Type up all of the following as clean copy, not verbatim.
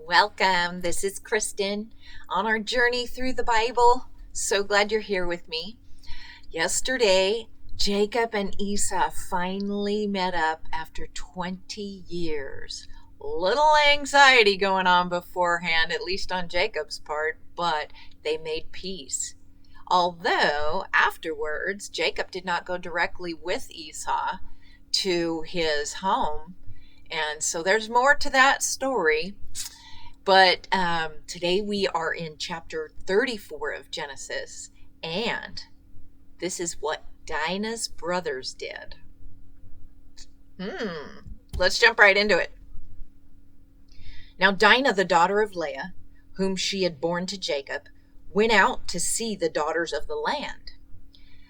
Welcome. This is Kristen on our journey through the Bible. So glad you're here with me. Yesterday, Jacob and Esau finally met up after 20 years. Little anxiety going on beforehand, at least on Jacob's part, but they made peace. Although afterwards, Jacob did not go directly with Esau to his home. And so there's more to that story. But today we are in chapter 34 of Genesis, and this is what Dinah's brothers did. Let's jump right into it. Now Dinah, the daughter of Leah, whom she had borne to Jacob, went out to see the daughters of the land.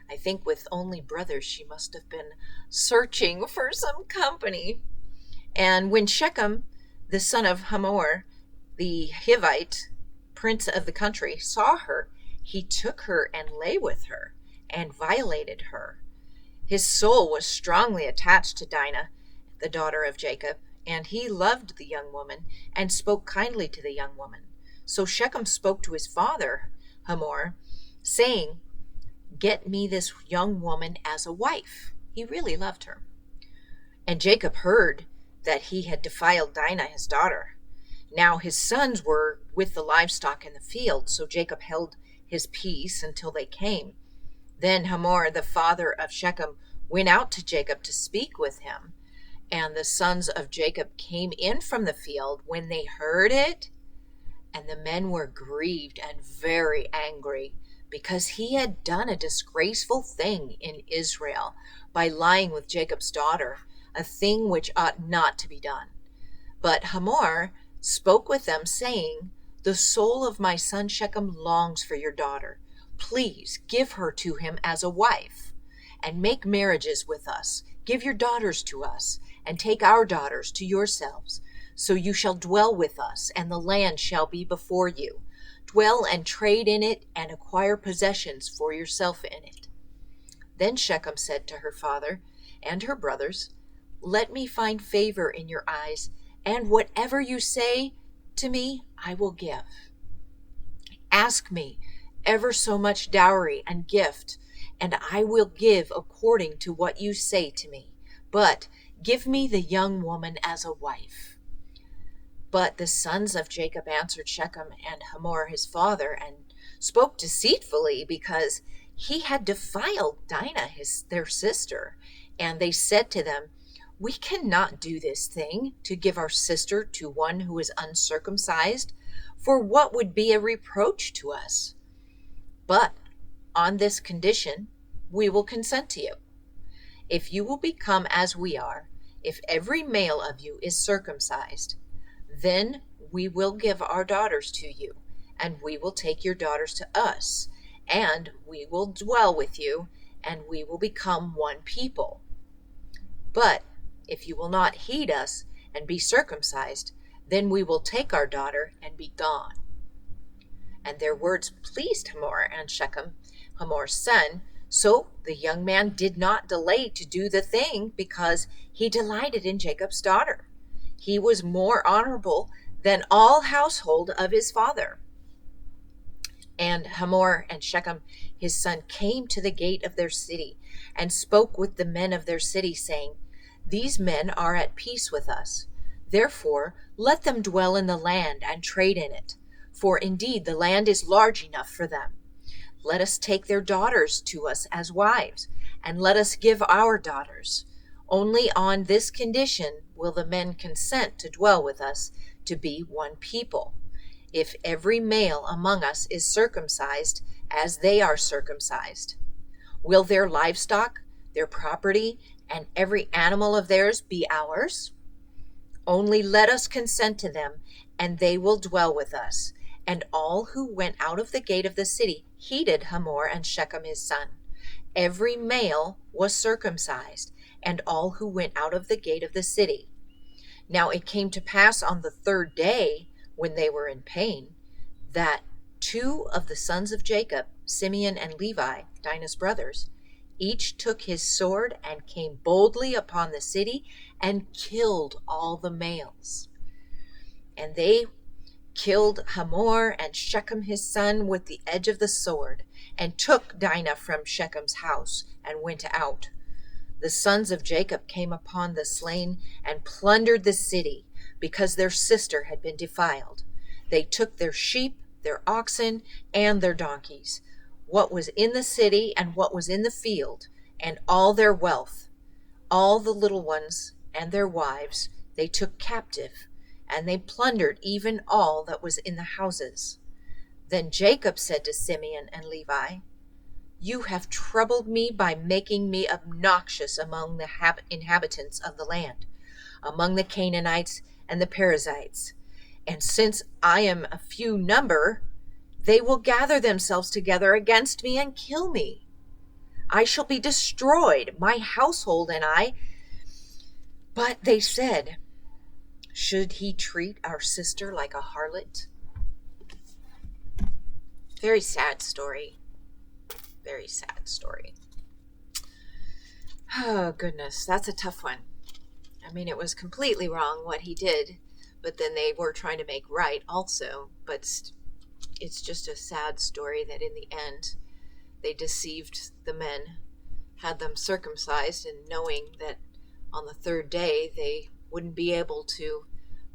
I think with only brothers she must have been searching for some company. And when Shechem, the son of Hamor, the Hivite, prince of the country, saw her, he took her and lay with her and violated her. His soul was strongly attached to Dinah, the daughter of Jacob, and he loved the young woman and spoke kindly to the young woman. So Shechem spoke to his father, Hamor, saying, "Get me this young woman as a wife." He really loved her. And Jacob heard that he had defiled Dinah, his daughter. Now his sons were with the livestock in the field, so Jacob held his peace until they came. Then Hamor, the father of Shechem, went out to Jacob to speak with him. And the sons of Jacob came in from the field when they heard it, and the men were grieved and very angry, because he had done a disgraceful thing in Israel by lying with Jacob's daughter, a thing which ought not to be done. But Hamor spoke with them, saying, "The soul of my son Shechem longs for your daughter. Please give her to him as a wife, and make marriages with us. Give your daughters to us, and take our daughters to yourselves. So you shall dwell with us, and the land shall be before you. Dwell and trade in it, and acquire possessions for yourself in it." Then Shechem said to her father and her brothers, "Let me find favor in your eyes, and whatever you say to me, I will give. Ask me ever so much dowry and gift, and I will give according to what you say to me. But give me the young woman as a wife." But the sons of Jacob answered Shechem and Hamor his father, and spoke deceitfully, because he had defiled Dinah, their sister. And they said to them, "We cannot do this thing, to give our sister to one who is uncircumcised, for what would be a reproach to us? But on this condition we will consent to you. If you will become as we are, if every male of you is circumcised, then we will give our daughters to you, and we will take your daughters to us, and we will dwell with you, and we will become one people. But if you will not heed us and be circumcised, then we will take our daughter and be gone." And their words pleased Hamor and Shechem, Hamor's son. So the young man did not delay to do the thing, because he delighted in Jacob's daughter. He was more honorable than all household of his father. And Hamor and Shechem his son came to the gate of their city, and spoke with the men of their city, saying, "These men are at peace with us. Therefore let them dwell in the land and trade in it, for indeed the land is large enough for them. Let us take their daughters to us as wives, and let us give our daughters. Only on this condition will the men consent to dwell with us, to be one people. If every male among us is circumcised as they are circumcised, will their livestock, their property, and every animal of theirs be ours? Only let us consent to them, and they will dwell with us." And all who went out of the gate of the city heeded Hamor and Shechem his son. Every male was circumcised, and all who went out of the gate of the city. Now it came to pass on the third day, when they were in pain, that two of the sons of Jacob, Simeon and Levi, Dinah's brothers, each took his sword and came boldly upon the city and killed all the males. And they killed Hamor and Shechem his son with the edge of the sword, and took Dinah from Shechem's house, and went out. The sons of Jacob came upon the slain and plundered the city, because their sister had been defiled. They took their sheep, their oxen, and their donkeys, what was in the city and what was in the field, and all their wealth. All the little ones and their wives they took captive, and they plundered even all that was in the houses. Then Jacob said to Simeon and Levi, "You have troubled me by making me obnoxious among the inhabitants of the land, among the Canaanites and the Perizzites. And since I am a few number, they will gather themselves together against me and kill me. I shall be destroyed, my household and I." But they said, "Should he treat our sister like a harlot?" Very sad story. Very sad story. Oh, goodness. That's a tough one. I mean, it was completely wrong what he did, but then they were trying to make right also. But it's just a sad story that in the end, they deceived the men, had them circumcised, and knowing that on the third day they wouldn't be able to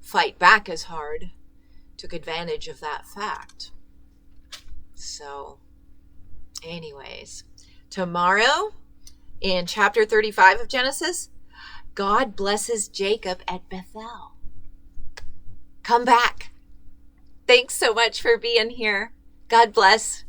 fight back as hard, took advantage of that fact. So, anyways, tomorrow in chapter 35 of Genesis, God blesses Jacob at Bethel. Come back. Thanks so much for being here. God bless.